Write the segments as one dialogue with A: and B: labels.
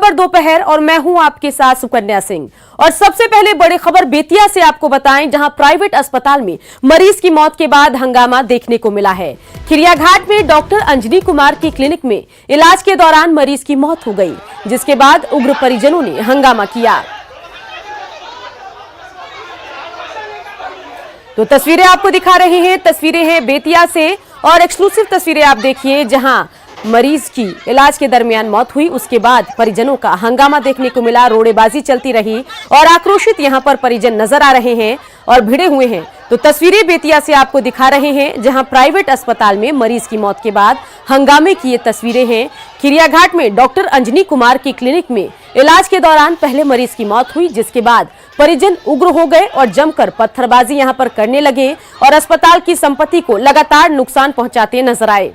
A: खबर दोपहर और मैं हूं आपके साथ सुकन्या सिंह। और सबसे पहले बड़ी खबर बेतिया से आपको बताएं, जहां प्राइवेट अस्पताल में मरीज की मौत के बाद हंगामा देखने को मिला है। खिरियाघाट में डॉक्टर अंजनी कुमार की क्लिनिक में इलाज के दौरान मरीज की मौत हो गई, जिसके बाद उग्र परिजनों ने हंगामा किया। तो तस्वीरें आपको दिखा रहे हैं, तस्वीरें हैं बेतिया से और एक्सक्लूसिव तस्वीरें आप देखिए, जहां मरीज की इलाज के दरमियान मौत हुई। उसके बाद परिजनों का हंगामा देखने को मिला, रोड़ेबाजी चलती रही और आक्रोशित यहां पर परिजन नजर आ रहे हैं और भिड़े हुए हैं। तो तस्वीरें बेतिया से आपको दिखा रहे हैं, जहां प्राइवेट अस्पताल में मरीज की मौत के बाद हंगामे की ये तस्वीरें हैं। खिरियाघाट में डॉक्टर अंजनी कुमार की क्लिनिक में इलाज के दौरान पहले मरीज की मौत हुई, जिसके बाद परिजन उग्र हो गए और जमकर पत्थरबाजी यहां पर करने लगे और अस्पताल की संपत्ति को लगातार नुकसान पहुंचाते नजर आए।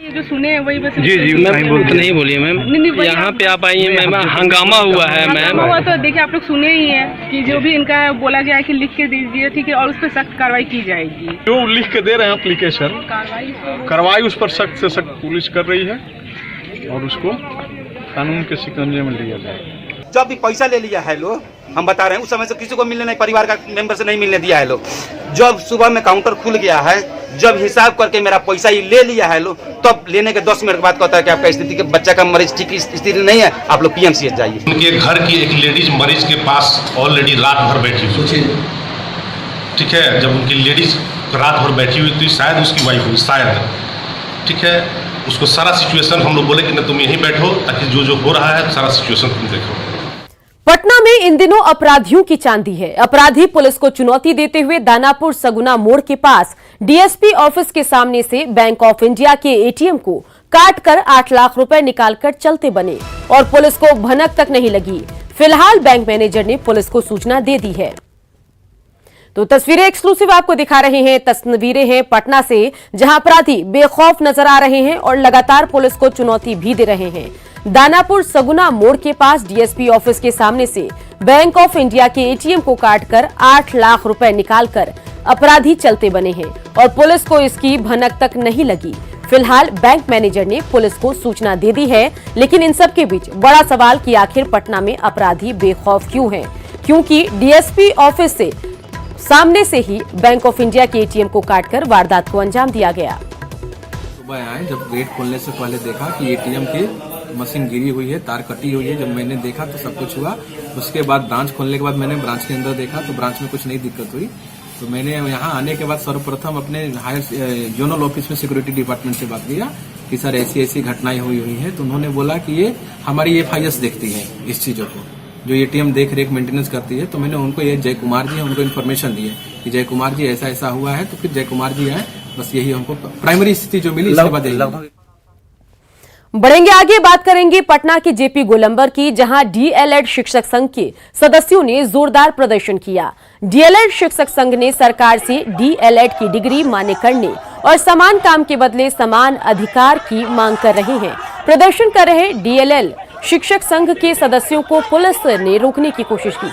B: जो सुने हैं वही बस।
C: जी मैम, नहीं बोलिए मैम। यहाँ पे आप आई हैं मैम, हंगामा हुआ है मैम।
B: हुआ तो देखिए, आप लोग सुने ही हैं कि जो भी इनका बोला गया है कि लिख के दीजिए, ठीक है, और उस पर सख्त कार्रवाई की जाएगी।
D: जो लिख के दे रहे हैं एप्लीकेशन, कार्रवाई उस पर सख्त से सख्त पुलिस कर रही है और उसको कानून के शिकंजे में लिया जाए।
E: जब भी पैसा ले लिया है लोग, हम बता रहे हैं, उस समय से किसी को मिलने नहीं, परिवार का मेंबर से नहीं मिलने दिया है लोग। जब सुबह में काउंटर खुल गया है, जब हिसाब करके मेरा पैसा ही ले लिया है लोग, तब लेने के 10 मिनट के बाद कहता है कि आपका स्थिति के बच्चा का मरीज ठीक स्थिति नहीं है, आप लोग पीएमसीएच जाइए।
F: उनके घर की एक लेडीज मरीज के पास ऑलरेडी रात भर बैठी हुई, ठीक है। जब उनकी लेडीज रात भर बैठी हुई थी, शायद उसकी वाइफ हुई, शायद, ठीक है। उसको सारा सिचुएशन हम लोग बोले कि ना तुम यहीं बैठो, ताकि जो हो रहा है सारा सिचुएशन तुम देखो।
A: पटना में इन दिनों अपराधियों की चांदी है। अपराधी पुलिस को चुनौती देते हुए दानापुर सगुना मोड़ के पास डीएसपी ऑफिस के सामने से बैंक ऑफ इंडिया के एटीएम को काटकर 8 लाख रुपए निकालकर चलते बने और पुलिस को भनक तक नहीं लगी। फिलहाल बैंक मैनेजर ने पुलिस को सूचना दे दी है। तो तस्वीरें एक्सक्लूसिव आपको दिखा रहे हैं, तस्वीरें हैं पटना से, जहां अपराधी बेखौफ नजर आ रहे हैं और लगातार पुलिस को चुनौती भी दे रहे हैं। दानापुर सगुना मोड़ के पास डीएसपी ऑफिस के सामने से बैंक ऑफ इंडिया के एटीएम को काटकर 8 लाख रुपए निकालकर अपराधी चलते बने हैं और पुलिस को इसकी भनक तक नहीं लगी। फिलहाल बैंक मैनेजर ने पुलिस को सूचना दे दी है, लेकिन इन सब के बीच बड़ा सवाल कि आखिर पटना में अपराधी बेखौफ क्यों हैं? क्योंकि डीएसपी ऑफिस से सामने से ही बैंक ऑफ इंडिया के एटीएम को काटकर वारदात को अंजाम दिया गया।
G: सुबह आए, जब गेट खोलने से पहले देखा कि एटीएम की मशीन गिरी हुई है, तार कटी हुई है। जब मैंने देखा तो सब कुछ हुआ। उसके बाद ब्रांच खोलने के बाद मैंने ब्रांच के अंदर देखा तो ब्रांच में कुछ नहीं दिक्कत हुई। तो मैंने यहाँ आने के बाद सर्वप्रथम अपने हायर जोनल ऑफिस में सिक्योरिटी डिपार्टमेंट से बात किया कि सर ऐसी ऐसी घटनाएं हुई है। तो उन्होंने बोला कि ये हमारी FIS देखती है इस चीजों को, जो एटीएम देख रेख मेंटेनेंस करती है। तो मैंने उनको, ये जय कुमार जी है, उनको इन्फॉर्मेशन दी है कि जय कुमार जी ऐसा ऐसा हुआ है। तो फिर जय कुमार जी आए, बस यही हमको प्राइमरी स्थिति जो मिली। इसके बाद
A: बढ़ेंगे आगे, बात करेंगे पटना के जेपी गोलंबर की, जहां डीएलएड शिक्षक संघ के सदस्यों ने जोरदार प्रदर्शन किया। डीएलएड शिक्षक संघ ने सरकार से डीएलएड की डिग्री मान्य करने और समान काम के बदले समान अधिकार की मांग कर रहे हैं। प्रदर्शन कर रहे डीएलएड शिक्षक संघ के सदस्यों को पुलिस ने रोकने की कोशिश की।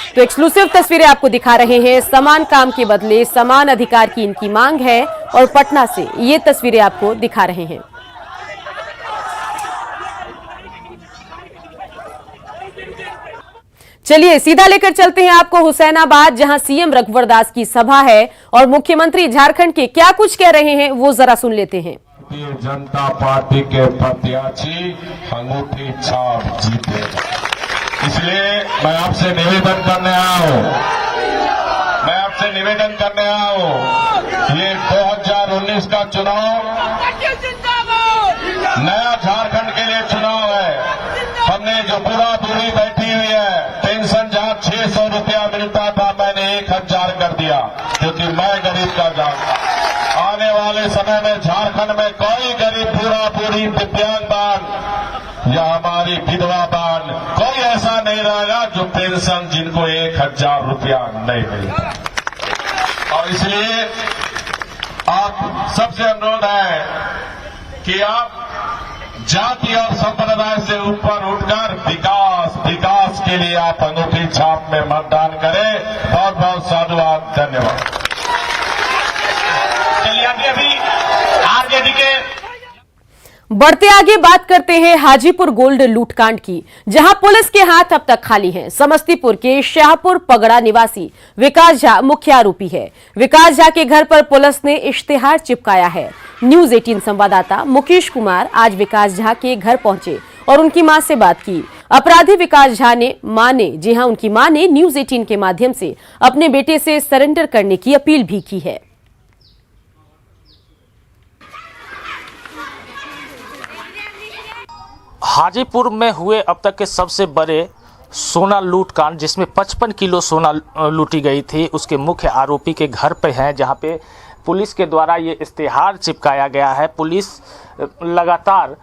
A: तो एक्सक्लूसिव तस्वीरें आपको दिखा रहे हैं, समान काम के बदले समान अधिकार की इनकी मांग है और पटना से ये तस्वीरें आपको दिखा रहे हैं। चलिए सीधा लेकर चलते हैं आपको हुसैनाबाद, जहां सीएम रघुवर दास की सभा है और मुख्यमंत्री झारखंड के क्या कुछ कह रहे हैं वो जरा सुन लेते हैं।
H: भारतीय जनता पार्टी के प्रत्याशी अंगूठी छाप जीते, इसलिए मैं आपसे निवेदन करने आया हूँ, ये 2019 का चुनाव नया झारखंड के लिए चुनाव है। हमने जो पूरा दूरी बैठी हुई है, पेंशन जहाँ 600 रुपया मिलता था, मैंने 1000 कर दिया, क्योंकि मैं गरीब का जानता। आने वाले समय में झारखंड में कोई गरीब पूरा पूरी दिव्यांग या हमारी विधवा बान कोई ऐसा नहीं रहेगा जो पेंशन जिनको 1000 रुपया नहीं मिलेगा। और इसलिए आप सबसे अनुरोध है कि आप जाति और संप्रदाय से ऊपर उठकर विकास विकास के लिए आप अंगूठी छाप में मतदान करें। बहुत बहुत साधुवाद, धन्यवाद। चलिए अभी आरजेडी के
A: बढ़ते आगे बात करते हैं हाजीपुर गोल्ड लूटकांड की, जहां पुलिस के हाथ अब तक खाली हैं। समस्तीपुर के शाहपुर पगड़ा निवासी विकास झा मुख्य आरोपी है। विकास झा के घर पर पुलिस ने इश्तेहार चिपकाया है। न्यूज 18 संवाददाता मुकेश कुमार आज विकास झा के घर पहुंचे और उनकी मां से बात की। अपराधी विकास झा ने उनकी मां ने न्यूज 18 के माध्यम से अपने बेटे से सरेंडर करने की अपील भी की है।
I: हाजीपुर में हुए अब तक के सबसे बड़े सोना लूट कांड, जिसमें 55 किलो सोना लूटी गई थी, उसके मुख्य आरोपी के घर पे हैं, जहां पे पुलिस के द्वारा ये इश्तेहार चिपकाया गया है। पुलिस लगातार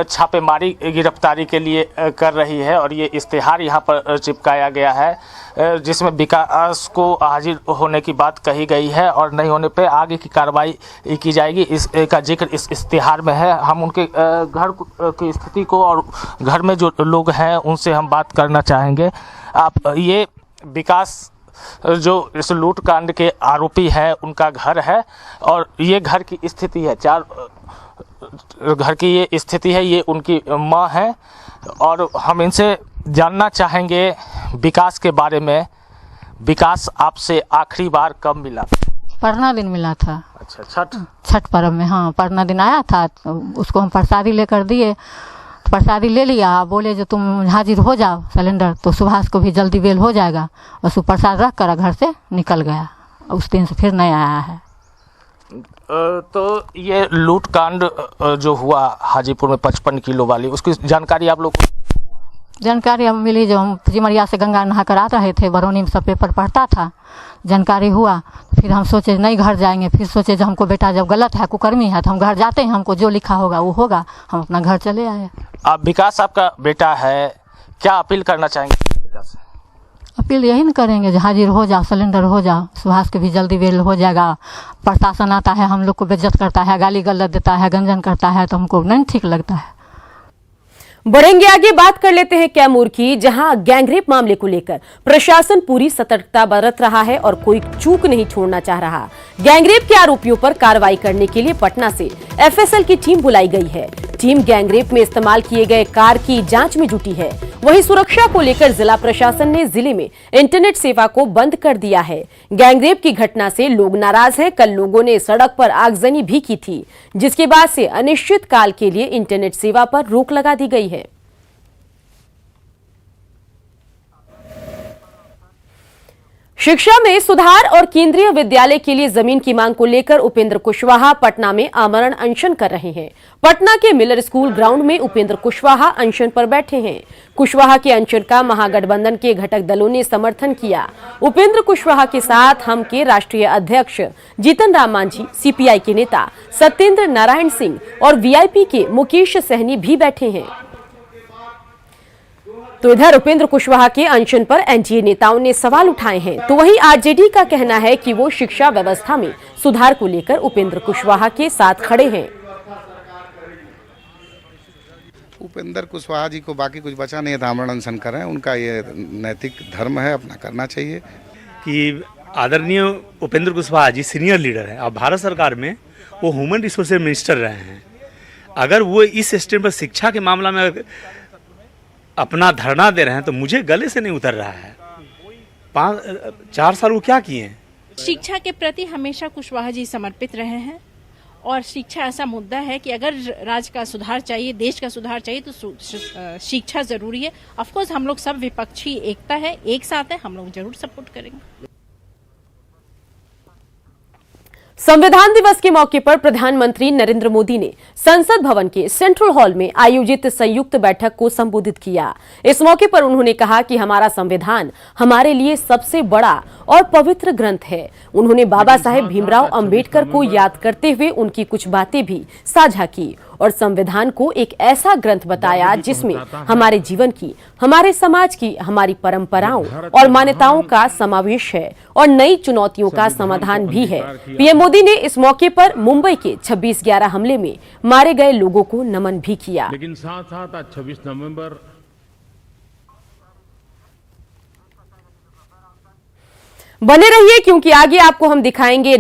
I: छापेमारी गिरफ्तारी के लिए कर रही है और ये इश्तेहार यहाँ पर चिपकाया गया है, जिसमें विकास को हाजिर होने की बात कही गई है और नहीं होने पे आगे की कार्रवाई की जाएगी। इसका जिक्र इस इश्तेहार में है। हम उनके घर की स्थिति को और घर में जो लोग हैं उनसे हम बात करना चाहेंगे। आप ये विकास जो इस लूट कांड के आरोपी है उनका घर है और ये घर की स्थिति है, घर की ये स्थिति है, ये उनकी माँ है और हम इनसे जानना चाहेंगे विकास के बारे में। विकास आपसे आखिरी बार कब मिला?
J: परना दिन मिला था।
I: अच्छा,
J: छठ पर्व में। हाँ, परना दिन आया था, उसको हम प्रसादी लेकर दिए, प्रसादी ले लिया, बोले जो तुम हाजिर हो जाओ सिलेंडर, तो सुभाष को भी जल्दी बेल हो जाएगा। और उसको प्रसाद रख कर घर से निकल गया। उस दिन से फिर नहीं आया है।
I: तो ये लूट कांड जो हुआ हाजीपुर में 55 किलो वाली, उसकी जानकारी आप लोग को?
J: जानकारी अब मिली, जो हम सिमरिया से गंगा नहा कर आ रहे थे, बरौनी में सब पेपर पढ़ता था, जानकारी हुआ। फिर हम सोचे नहीं घर जाएंगे, फिर सोचे जब हमको बेटा जब गलत है, कुकर्मी है, तो हम घर जाते हैं, हमको जो लिखा होगा वो होगा। हम अपना घर चले आए।
I: आप विकास आपका बेटा है, क्या अपील करना चाहेंगे विकास?
J: अपील यही न करेंगे, जो हाजिर हो जाओ, सिलेंडर हो जाओ, सुभाष के भी जल्दी बेल हो जाएगा। प्रशासन आता है, हम लोग को बेइज्जत करता है, गाली गलत देता है, गंजन करता है, तो हमको नहीं ठीक लगता है।
A: बढ़ेंगे आगे, बात कर लेते हैं कैमूर की, जहां गैंगरेप मामले को लेकर प्रशासन पूरी सतर्कता बरत रहा है और कोई चूक नहीं छोड़ना चाह रहा। गैंगरेप के आरोपियों पर कार्रवाई करने के लिए पटना से एफएसएल की टीम बुलाई गई है। टीम गैंगरेप में इस्तेमाल किए गए कार की जांच में जुटी है। वहीं सुरक्षा को लेकर जिला प्रशासन ने जिले में इंटरनेट सेवा को बंद कर दिया है। गैंगरेप की घटना से लोग नाराज हैं। कल लोगों ने सड़क पर आगजनी भी की थी, जिसके बाद से अनिश्चित काल के लिए इंटरनेट सेवा पर रोक लगा दी गई है। शिक्षा में सुधार और केंद्रीय विद्यालय के लिए जमीन की मांग को लेकर उपेंद्र कुशवाहा पटना में आमरण अनशन कर रहे हैं। पटना के मिलर स्कूल ग्राउंड में उपेंद्र कुशवाहा अनशन पर बैठे हैं। कुशवाहा के अनशन का महागठबंधन के घटक दलों ने समर्थन किया। उपेंद्र कुशवाहा के साथ हम के राष्ट्रीय अध्यक्ष जीतन राम मांझी, सीपीआई के नेता सत्येंद्र नारायण सिंह और वीआईपी के मुकेश सहनी भी बैठे हैं। तो इधर उपेंद्र कुशवाहा के अनशन पर एनडीए नेताओं ने सवाल उठाए हैं, तो वहीं आरजेडी का कहना है कि वो शिक्षा व्यवस्था में सुधार को लेकर उपेंद्र कुशवाहा के साथ खड़े हैं।
K: उपेंद्र कुशवाहा जी को बाकी कुछ बचा नहीं है, आमरण अनशन कर रहे हैं। उनका ये नैतिक धर्म है, अपना करना चाहिए।
L: कि आदरणीय उपेंद्र कुशवाहा जी सीनियर लीडर हैं और भारत सरकार में वो ह्यूमन रिसोर्सेज मिनिस्टर रहे हैं। अगर वो इस स्टेट पर शिक्षा के मामला में अपना धरना दे रहे हैं तो मुझे गले से नहीं उतर रहा है। 4 साल वो क्या किए हैं?
M: शिक्षा के प्रति हमेशा कुशवाहा जी समर्पित रहे हैं और शिक्षा ऐसा मुद्दा है कि अगर राज्य का सुधार चाहिए, देश का सुधार चाहिए तो शिक्षा जरूरी है। ऑफ कोर्स हम लोग सब विपक्षी एकता है, एक साथ है, हम लोग जरूर सपोर्ट करेंगे।
A: संविधान दिवस के मौके पर प्रधानमंत्री नरेंद्र मोदी ने संसद भवन के सेंट्रल हॉल में आयोजित संयुक्त बैठक को संबोधित किया। इस मौके पर उन्होंने कहा कि हमारा संविधान हमारे लिए सबसे बड़ा और पवित्र ग्रंथ है। उन्होंने बाबा साहेब भीमराव अंबेडकर को याद करते हुए उनकी कुछ बातें भी साझा की। और संविधान को एक ऐसा ग्रंथ बताया जिसमें हमारे जीवन की, हमारे समाज की, हमारी परंपराओं और मान्यताओं का समावेश है और नई चुनौतियों का समाधान भी है। पीएम मोदी ने इस मौके पर मुंबई के 26/11 हमले में मारे गए लोगों को नमन भी किया।
N: लेकिन साथ साथ आज 26 नवंबर
A: बने रहिए क्योंकि आगे आपको हम दिखाएंगे